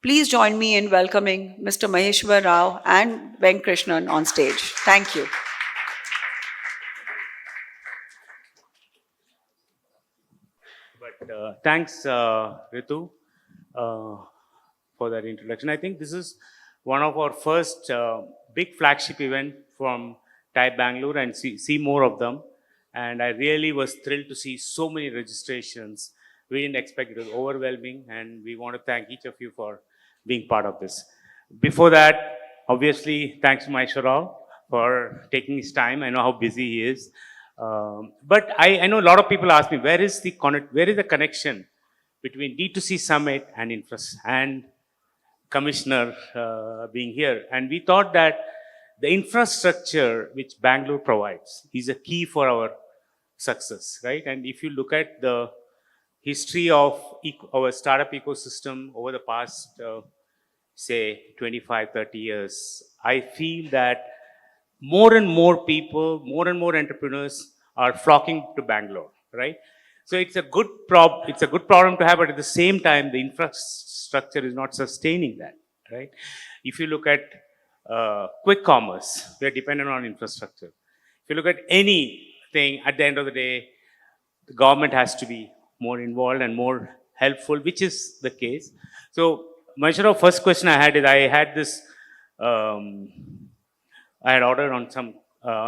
Please join me in welcoming Mr. Maheshwar Rao and Venk Krishnan on stage. Thank you. But thanks, Ritu, for that introduction. I think this is one of our first big flagship event from Type Bangalore, and see more of them. And I really was thrilled to see so many registrations. We didn't expect it. It was overwhelming, and we want to thank each of you for being part of this. Before that, obviously, thanks to Maheshwar Rao for taking his time. I know how busy he is. But I know a lot of people ask me, where is the connection between D2C Summit and Commissioner being here? And we thought that the infrastructure which Bangalore provides is a key for our success, right? And if you look at the history of our startup ecosystem over the past, say, 25, 30 years, I feel that more and more people, more and more entrepreneurs are flocking to Bangalore, right? So it's a good problem to have, but at the same time, the infrastructure is not sustaining that, right? If you look at quick commerce, we are dependent on infrastructure. If you look at anything, at the end of the day, the government has to be more involved and more helpful, which is the case. So, Maheshwar, first question I had is, I had this, I had ordered on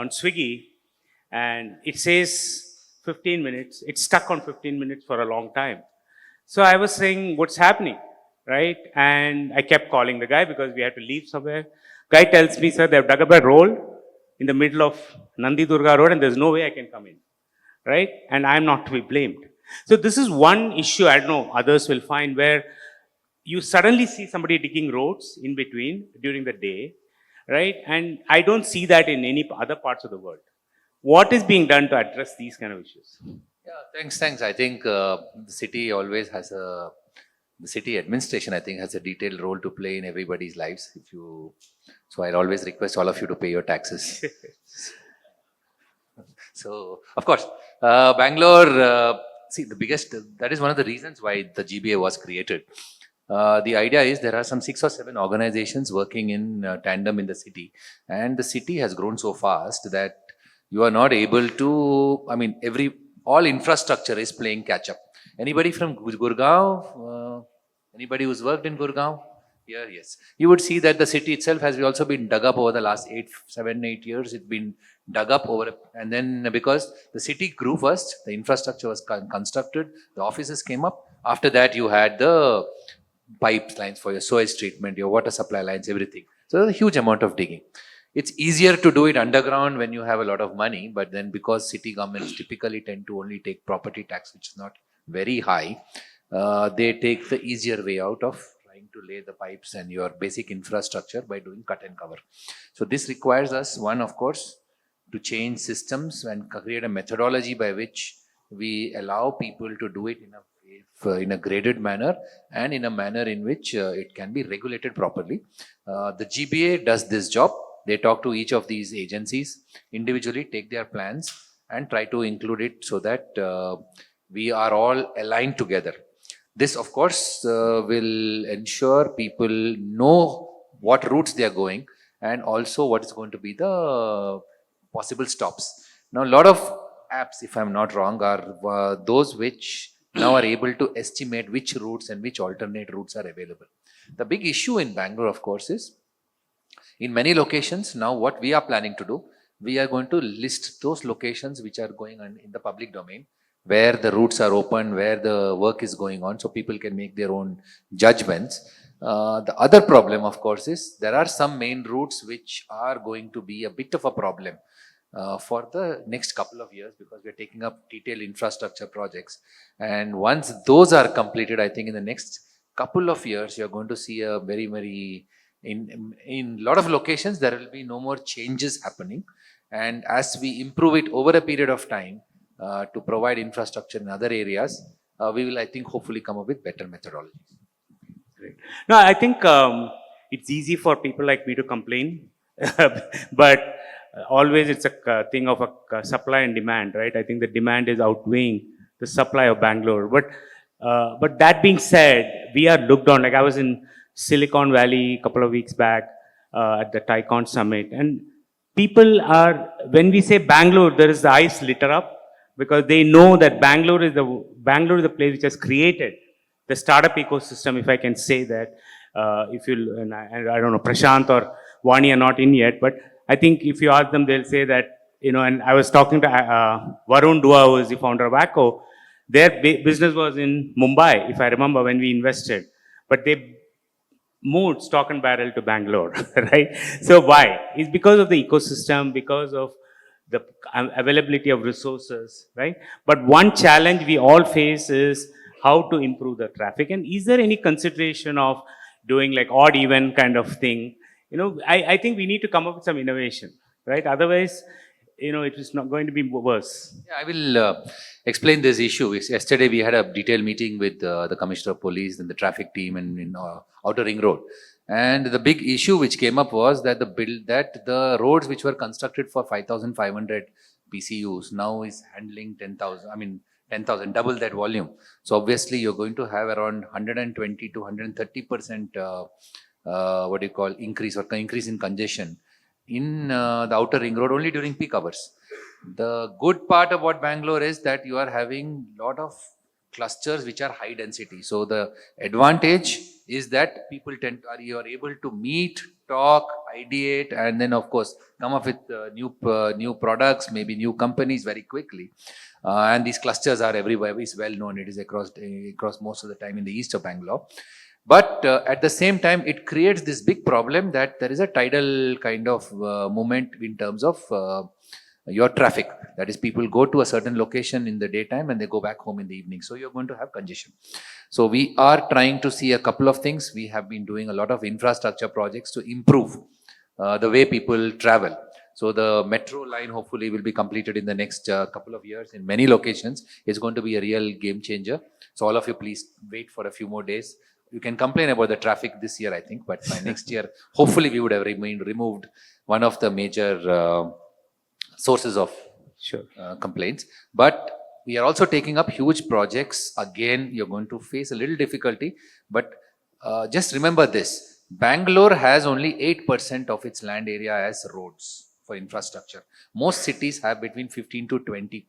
Swiggy, and it says 15 minutes. It's stuck on 15 minutes for a long time. So I was saying, what's happening, right? And I kept calling the guy because we had to leave somewhere. Guy tells me, sir, they've dug up a roll in the middle of Nandi Durga Road, and there's no way I can come in, right? And I'm not to be blamed. So this is one issue, I don't know, others will find, where you suddenly see somebody digging roads in between during the day, right? And I don't see that in any other parts of the world. What is being done to address these kind of issues? Yeah, thanks. I think the city always has the city administration, I think, has a detailed role to play in everybody's lives. So I'll always request all of you to pay your taxes. So, of course, Bangalore, that is one of the reasons why the GBA was created. The idea is there are some 6 or 7 organizations working in tandem in the city, and the city has grown so fast that you are not able to, all infrastructure is playing catch up. Anybody from Gurgaon? Anybody who's worked in Gurgaon? Here, yes. You would see that the city itself has also been dug up over the last 7, 8 years. It's been dug up and then because the city grew first, the infrastructure was constructed, the offices came up. After that, you had the pipelines for your sewage treatment, your water supply lines, everything. So there's a huge amount of digging. It's easier to do it underground when you have a lot of money, but then because city governments typically tend to only take property tax, which is not very high, they take the easier way out of trying to lay the pipes and your basic infrastructure by doing cut and cover. So this requires us, one, of course, to change systems and create a methodology by which we allow people to do it in a graded manner and in a manner in which it can be regulated properly. The GBA does this job. They talk to each of these agencies individually, take their plans and try to include it so that we are all aligned together. This, of course, will ensure people know what routes they are going and also what is going to be the possible stops. Now, a lot of apps, if I'm not wrong, are those which now are able to estimate which routes and which alternate routes are available. The big issue in Bangalore, of course, is in many locations, now what we are planning to do, we are going to list those locations which are going on in the public domain, where the routes are open, where the work is going on, so people can make their own judgments. The other problem, of course, is there are some main routes which are going to be a bit of a problem for the next couple of years because we're taking up detailed infrastructure projects. And once those are completed, I think in the next couple of years, you're going to see a very in a lot of locations, there will be no more changes happening. And as we improve it over a period of time to provide infrastructure in other areas, we will, I think, hopefully come up with better methodologies. Great. No, I think it's easy for people like me to complain, but always it's a thing of a supply and demand, right? I think the demand is outweighing the supply of Bangalore. But that being said, we are looked on. Like I was in Silicon Valley a couple of weeks back at the Tycon Summit. And people are, when we say Bangalore, there is the eyes lit up because they know that Bangalore is the place which has created the startup ecosystem, if I can say that. If you, and I don't know, Prashant or Vani are not in yet, but I think if you ask them, they'll say that, and I was talking to Varun Dua, who is the founder of ACO. Their business was in Mumbai, if I remember, when we invested. But they moved stock and barrel to Bangalore, right? So why? It's because of the ecosystem, because of the availability of resources, right? But one challenge we all face is how to improve the traffic. And is there any consideration of doing like odd even kind of thing? I think we need to come up with some innovation, right? Otherwise, it is not going to be worse. Yeah, I will explain this issue. Yesterday we had a detailed meeting with the Commissioner of Police and the traffic team in Outer Ring Road. And the big issue which came up was that the roads which were constructed for 5,500 PCUs now is handling 10,000, double that volume. So obviously you're going to have around 120 to 130% increase in congestion in the Outer Ring Road only during peak hours. The good part about Bangalore is that you are having a lot of clusters which are high density. So the advantage is that you are able to meet, talk, ideate, and then of course come up with new products, maybe new companies very quickly. And these clusters are everywhere. It's well known. It is across most of the time in the east of Bangalore. But at the same time, it creates this big problem that there is a tidal kind of movement in terms of your traffic. That is, people go to a certain location in the daytime and they go back home in the evening. So you're going to have congestion. So we are trying to see a couple of things. We have been doing a lot of infrastructure projects to improve the way people travel. So the metro line hopefully will be completed in the next couple of years in many locations. It's going to be a real game changer. So all of you please wait for a few more days. You can complain about the traffic this year, I think, but by next year, hopefully we would have removed one of the major sources of complaints. But we are also taking up huge projects. Again, you're going to face a little difficulty, but just remember this. Bangalore has only 8% of its land area as roads for infrastructure. Most cities have between 15 to 20%.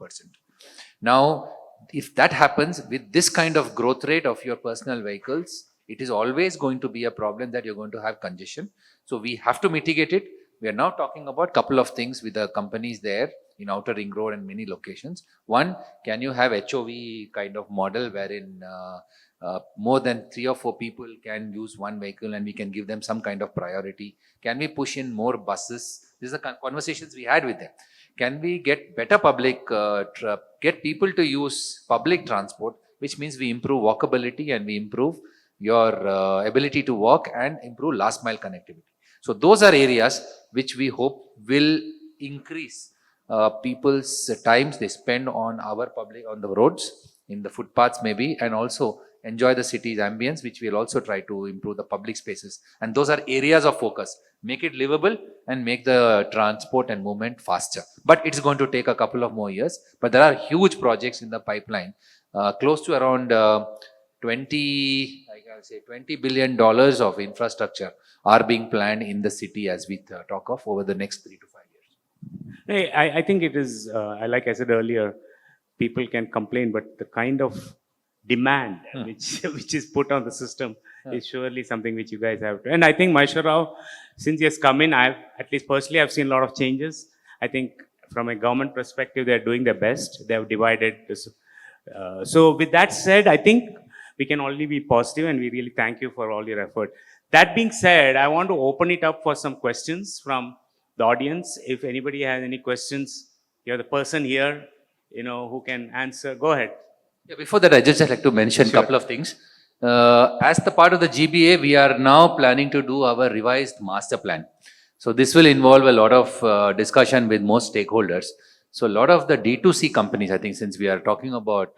Now, if that happens with this kind of growth rate of your personal vehicles, it is always going to be a problem that you're going to have congestion. So we have to mitigate it. We are now talking about a couple of things with the companies there in Outer Ring Road and many locations. One, can you have HOV kind of model wherein more than 3 or 4 people can use one vehicle and we can give them some kind of priority? Can we push in more buses? These are the conversations we had with them. Can we get better get people to use public transport, which means we improve walkability and we improve your ability to walk and improve last mile connectivity. So those are areas which we hope will increase people's times they spend on on the roads, in the footpaths maybe, and also enjoy the city's ambience, which we'll also try to improve the public spaces. And those are areas of focus. Make it livable and make the transport and movement faster. But it's going to take a couple of more years. But there are huge projects in the pipeline, close to around $20 billion of infrastructure are being planned in the city as we talk of over the next 3 to 5 years. Hey, I think it is, like I said earlier, people can complain, but the kind of demand which is put on the system is surely something which you guys have to. And I think Maheshwar, since he has come in, at least personally, I've seen a lot of changes. I think from a government perspective, they're doing their best. They have divided this. So with that said, I think we can only be positive and we really thank you for all your effort. That being said, I want to open it up for some questions from the audience. If anybody has any questions, you're the person here, who can answer. Go ahead. Yeah, before that, I just like to mention a couple of things. As the part of the GBA, we are now planning to do our revised master plan. So this will involve a lot of discussion with most stakeholders. So a lot of the D2C companies, I think, since we are talking about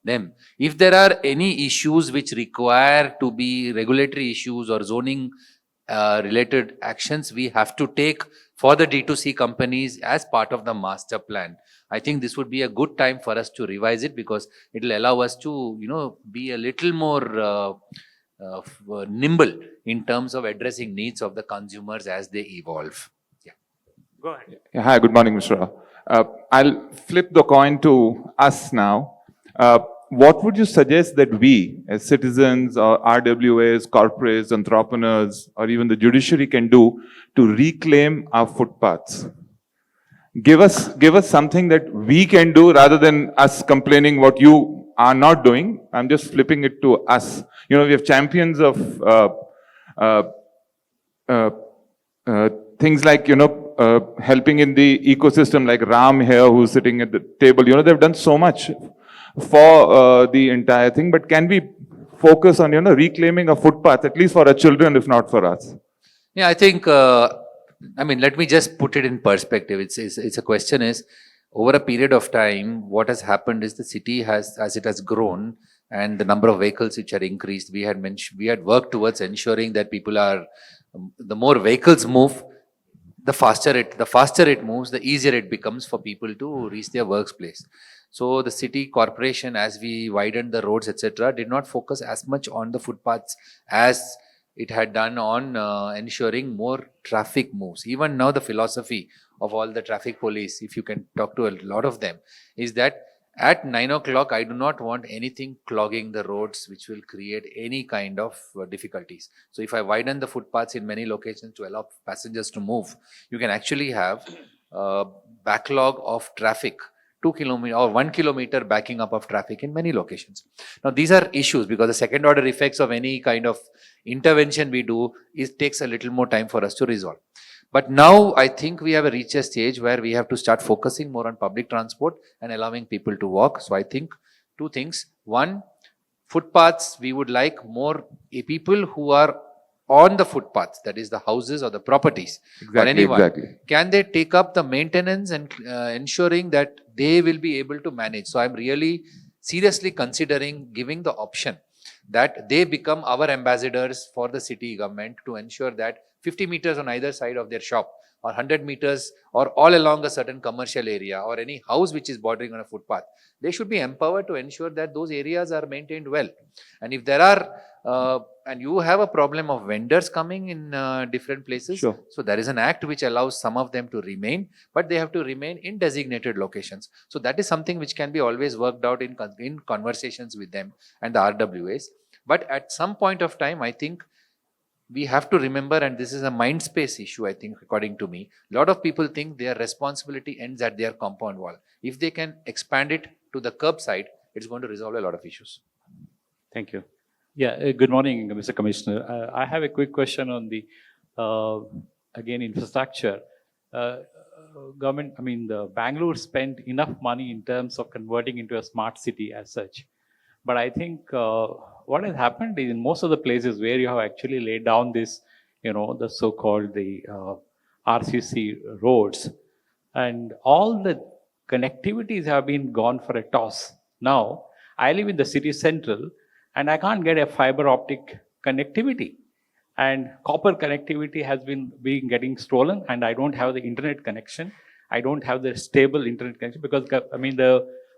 them, if there are any issues which require to be regulatory issues or zoning related actions we have to take for the D2C companies as part of the master plan, I think this would be a good time for us to revise it, because it will allow us to, be a little more nimble in terms of addressing needs of the consumers as they evolve. Yeah. Go ahead. Yeah, hi, good morning, Mr. Rao. I'll flip the coin to us now. What would you suggest that we, as citizens or RWAs, corporates, entrepreneurs, or even the judiciary can do to reclaim our footpaths? Give us something that we can do rather than us complaining what you are not doing. I'm just flipping it to us. You know, we have champions of uh, things like, helping in the ecosystem, like Ram here, who's sitting at the table. You know, they've done so much for the entire thing, but can we focus on, reclaiming a footpath, at least for our children, if not for us? Yeah, I think, let me just put it in perspective. It's a question is, over a period of time, what has happened is the city has, as it has grown, and the number of vehicles which are increased, we had worked towards ensuring that people are, the more vehicles move, the faster it moves, the easier it becomes for people to reach their workplace. So the city corporation, as we widened the roads, etc., did not focus as much on the footpaths as it had done on ensuring more traffic moves. Even now, the philosophy of all the traffic police, if you can talk to a lot of them, is that at 9 o'clock, I do not want anything clogging the roads which will create any kind of difficulties. So if I widen the footpaths in many locations to allow passengers to move, you can actually have a backlog of traffic, 2 kilometer or 1 kilometer backing up of traffic in many locations. Now these are issues because the second order effects of any kind of intervention we do takes a little more time for us to resolve. But now I think we have reached a stage where we have to start focusing more on public transport and allowing people to walk. So I think two things. One, footpaths, we would like more people who are on the footpaths, that is the houses or the properties or anyone. Exactly. Can they take up the maintenance and ensuring that they will be able to manage? So I'm really seriously considering giving the option that they become our ambassadors for the city government to ensure that 50 meters on either side of their shop or 100 meters or all along a certain commercial area or any house which is bordering on a footpath, they should be empowered to ensure that those areas are maintained well. And if there are, and you have a problem of vendors coming in different places, Sure. So there is an act which allows some of them to remain, but they have to remain in designated locations. So that is something which can be always worked out in conversations with them and the RWAs. But at some point of time, I think we have to remember, and this is a mind space issue, I think, according to me, a lot of people think their responsibility ends at their compound wall. If they can expand it to the curbside, it's going to resolve a lot of issues. Thank you. Yeah, good morning, Mr. Commissioner. I have a quick question on the, again, infrastructure. The Bangalore spent enough money in terms of converting into a smart city as such. But I think what has happened is in most of the places where you have actually laid down this, the so-called RCC roads, and all the connectivities have been gone for a toss. Now, I live in the city central, and I can't get a fiber optic connectivity. And copper connectivity has been getting stolen, and I don't have the internet connection. I don't have the stable internet connection because,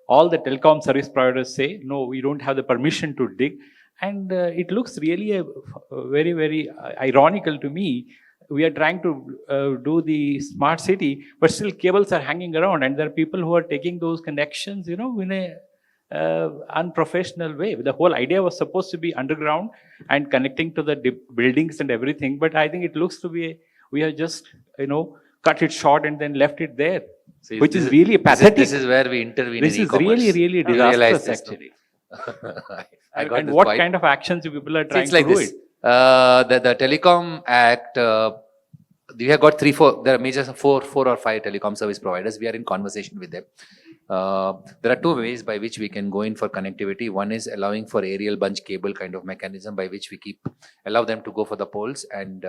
all the telecom service providers say, no, we don't have the permission to dig. And it looks really very, very ironical to me. We are trying to do the smart city, but still cables are hanging around, and there are people who are taking those connections, in a unprofessional way. The whole idea was supposed to be underground and connecting to the buildings and everything, but I think it looks to be, we have just, cut it short and then left it there. See, Which is really pathetic. This is where we intervene This in is e-commerce. really I realized disastrous, this actually. I got And this what point. kind of actions people are See, trying it's like to do this. it? The Telecom Act, we have got there are major four or five telecom service providers. We are in conversation with them. There are two ways by which we can go in for connectivity. One is allowing for aerial bunch cable kind of mechanism by which we allow them to go for the poles and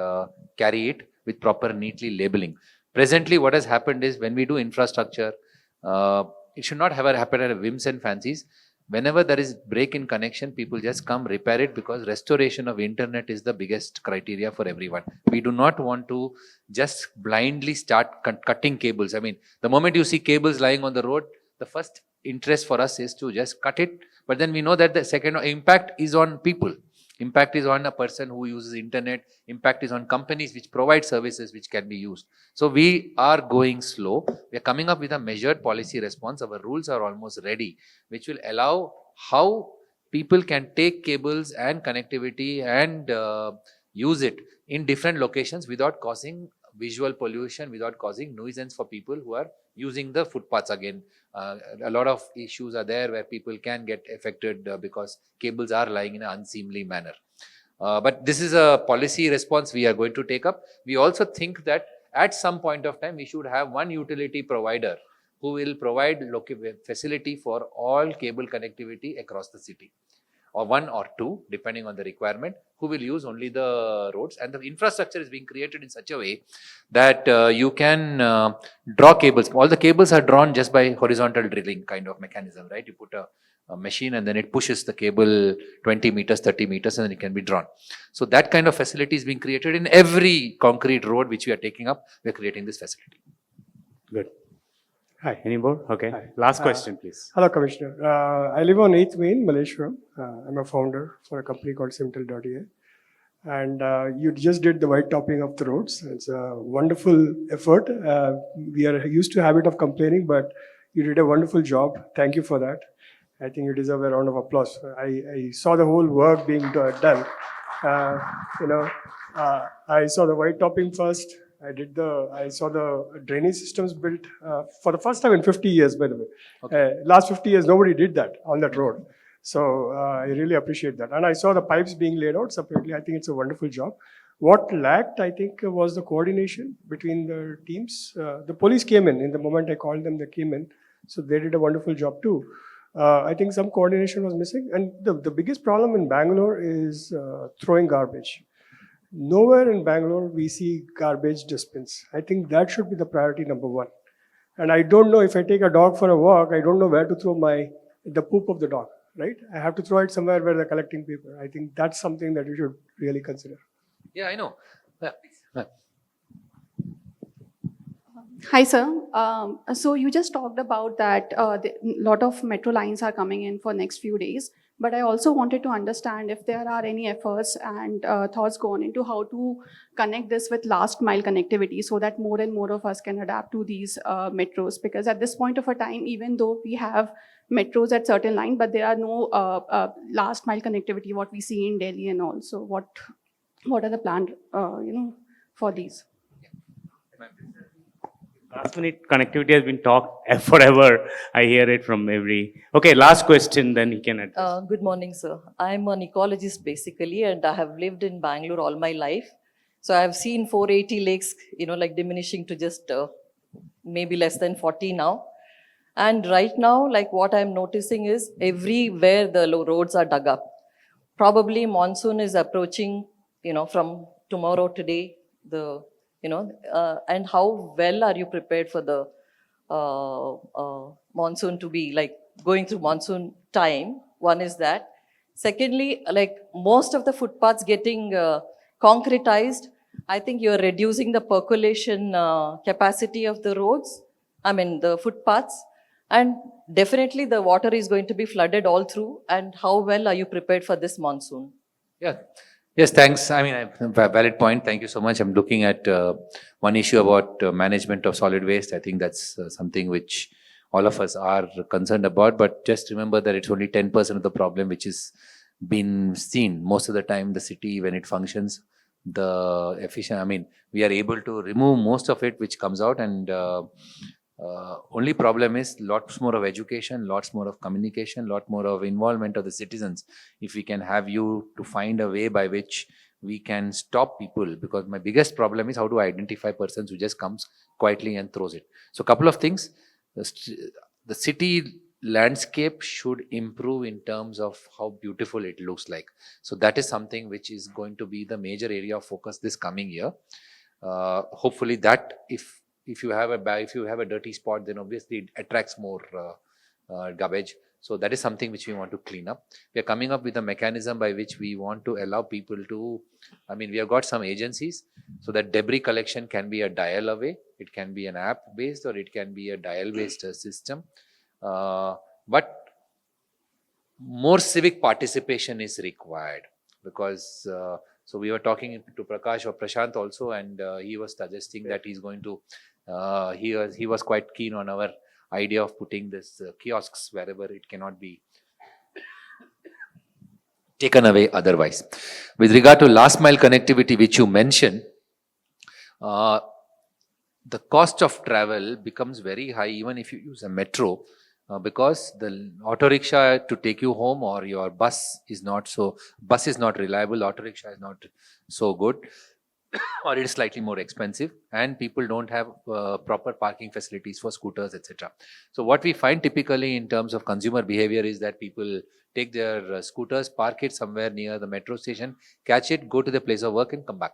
carry it with proper neatly labeling. Presently, what has happened is when we do infrastructure, it should not happen at whims and fancies. Whenever there is break in connection, people just come repair it because restoration of internet is the biggest criteria for everyone. We do not want to just blindly start cutting cables. I mean, the moment you see cables lying on the road, the first interest for us is to just cut it. But then we know that the second impact is on people. Impact is on a person who uses internet. Impact is on companies which provide services which can be used. So we are going slow. We are coming up with a measured policy response. Our rules are almost ready, which will allow how people can take cables and connectivity and use it in different locations without causing visual pollution, without causing nuisance for people who are using the footpaths again. A lot of issues are there where people can get affected because cables are lying in an unseemly manner. But this is a policy response we are going to take up. We also think that at some point of time, we should have one utility provider who will provide facility for all cable connectivity across the city, or one or two, depending on the requirement, who will use only the roads. And the infrastructure is being created in such a way that you can draw cables. All the cables are drawn just by horizontal drilling kind of mechanism, right? You put a machine and then it pushes the cable 20 meters, 30 meters, and then it can be drawn. So that kind of facility is being created in every concrete road which we are taking up. We are creating this facility. Good. Hi, any more? Okay. Hi. Last question, please. Hello, Commissioner. I live on 8th Main, Maheshwar. I'm a founder for a company called Simtel.ai. And you just did the white topping of the roads. It's a wonderful effort. We are used to habit of complaining, but you did a wonderful job. Thank you for that. I think you deserve a round of applause. I saw the whole work being done. I saw the white topping first. I saw the drainage systems built for the first time in 50 years, by the way. Okay. Last 50 years, nobody did that on that road. So I really appreciate that. And I saw the pipes being laid out separately. I think it's a wonderful job. What lacked, I think, was the coordination between the teams. The police came in the moment I called them, they came in. So they did a wonderful job too. I think some coordination was missing. And the biggest problem in Bangalore is throwing garbage. Nowhere in Bangalore we see garbage dustbins. I think that should be the priority number one. And I don't know, if I take a dog for a walk, I don't know where to throw the poop of the dog, right? I have to throw it somewhere where they're collecting paper. I think that's something that you should really consider. Yeah, I know. Hi, sir. So you just talked about that a lot of metro lines are coming in for next few days. But I also wanted to understand if there are any efforts and thoughts gone into how to connect this with last mile connectivity so that more and more of us can adapt to these metros. Because at this point of a time, even though we have metros at certain line, but there are no last mile connectivity, what we see in Delhi and all. So what are the plans, for these? Last minute connectivity has been talked forever. I hear it from every. Okay, last question, then he can address. Good morning, sir. I'm an ecologist basically, and I have lived in Bangalore all my life. So I've seen 480 lakes, diminishing to just maybe less than 40 now. And right now, what I'm noticing is everywhere the roads are dug up. Probably monsoon is approaching, from tomorrow, today, and how well are you prepared for the monsoon to be going through monsoon time? One is that. Secondly, most of the footpaths getting concretized, I think you're reducing the percolation capacity of the roads, the footpaths, and definitely the water is going to be flooded all through. And how well are you prepared for this monsoon? Yeah. Yes, thanks. A valid point. Thank you so much. I'm looking at one issue about management of solid waste. I think that's something which all of us are concerned about. But just remember that it's only 10% of the problem which is been seen. Most of the time, the city, when it functions, the efficient, we are able to remove most of it which comes out, and only problem is lots more of education, lots more of communication, lot more of involvement of the citizens. If we can have you to find a way by which we can stop people, because my biggest problem is how to identify persons who just comes quietly and throws it. So a couple of things. The city landscape should improve in terms of how beautiful it looks like. So that is something which is going to be the major area of focus this coming year. Hopefully that if you have a dirty spot, then obviously it attracts more garbage. So that is something which we want to clean up. We are coming up with a mechanism by which we want to allow people to, we have got some agencies so that debris collection can be a dial away. It can be an app based or it can be a dial based system. But more civic participation is required. because so we were talking to Prakash or Prashant also, and he was suggesting that he's going to he was quite keen on our idea of putting this kiosks wherever it cannot be taken away otherwise. With regard to last mile connectivity, which you mentioned, the cost of travel becomes very high even if you use a metro, because the auto rickshaw to take you home or your bus is not reliable, auto rickshaw is not so good, or it is slightly more expensive, and people don't have proper parking facilities for scooters, etc. So what we find typically in terms of consumer behavior is that people take their scooters, park it somewhere near the metro station, catch it, go to the place of work and come back.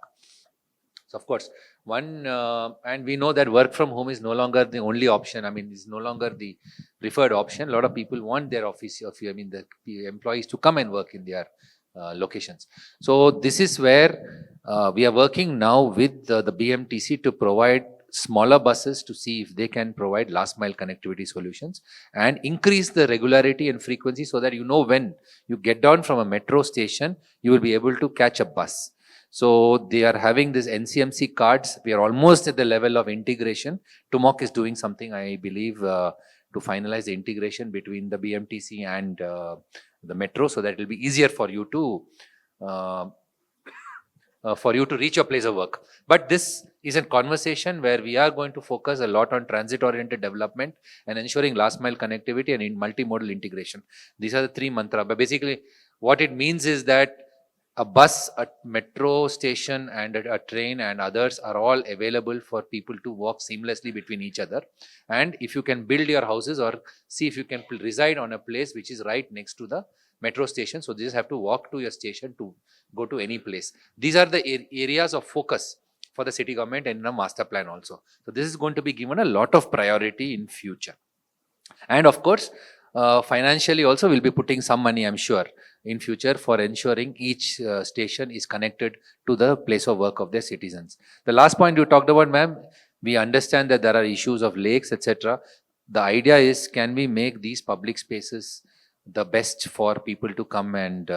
So of course, and we know that work from home is no longer the only option. I mean, it's no longer the preferred option. A lot of people want their the employees to come and work in their locations. So this is where we are working now with the BMTC to provide smaller buses to see if they can provide last mile connectivity solutions and increase the regularity and frequency so that when you get down from a metro station, you will be able to catch a bus. So they are having this NCMC cards. We are almost at the level of integration. TUMOC is doing something, I believe, to finalize the integration between the BMTC and the metro, so that it will be easier for you to reach your place of work. But this is a conversation where we are going to focus a lot on transit-oriented development and ensuring last mile connectivity and in multimodal integration. These are the three mantras. But basically, what it means is that a bus, a metro station, and a train and others are all available for people to walk seamlessly between each other. And if you can build your houses or see if you can reside on a place which is right next to the metro station, so you just have to walk to your station to go to any place. These are the areas of focus for the city government and in a master plan also. So this is going to be given a lot of priority in future. And of course, financially also we'll be putting some money, I'm sure, in future for ensuring each station is connected to the place of work of their citizens. The last point you talked about, ma'am, we understand that there are issues of lakes, etc. The idea is, can we make these public spaces the best for people to come and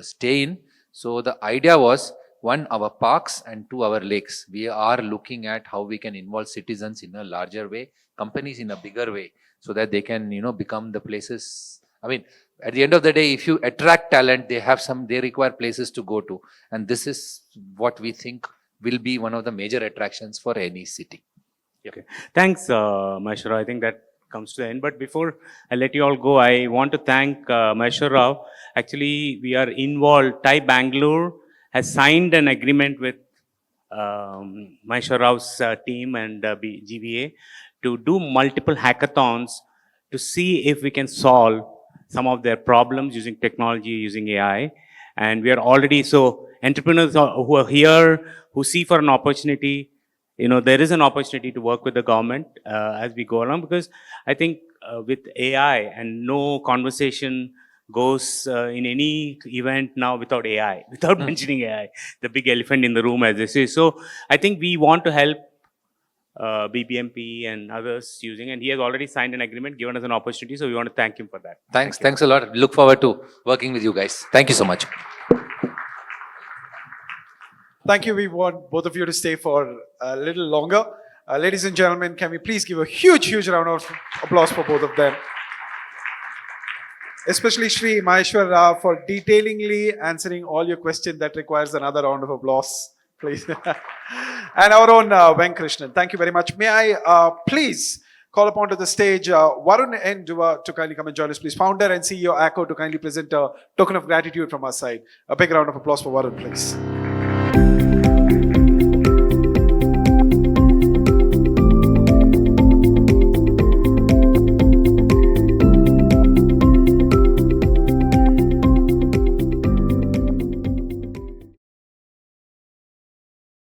stay in? So the idea was, one, our parks, and two, our lakes. We are looking at how we can involve citizens in a larger way, companies in a bigger way, so that they can, become the places. I mean, at the end of the day, if you attract talent, they require places to go to. And this is what we think will be one of the major attractions for any city. Yep. Okay. Thanks, Maheshwar. I think that comes to the end. But before I let you all go, I want to thank Maheshwar Rao. Actually, we are involved. TIE Bangalore has signed an agreement with Maheshwar Rao's team and GVA to do multiple hackathons to see if we can solve some of their problems using technology, using AI. And we are already, so entrepreneurs who are here, who see for an opportunity, there is an opportunity to work with the government as we go along, because I think with AI, and no conversation goes in any event now without AI, without mentioning AI, the big elephant in the room, as they say. So I think we want to help BBMP and others using, and he has already signed an agreement, given us an opportunity. So we want to thank him for that. Thanks a lot. Look forward to working with you guys. Thank you so much. Thank you. We want both of you to stay for a little longer. Ladies and gentlemen, can we please give a huge round of applause for both of them? Especially Shri, Maheshwar Rao, for detailingly answering all your questions. That requires another round of applause, please. And our own Venk Krishnan. Thank you very much. May I please call upon to the stage Varun and Duva to kindly come and join us, please. Founder and CEO ACO to kindly present a token of gratitude from our side. A big round of applause for Varun, please.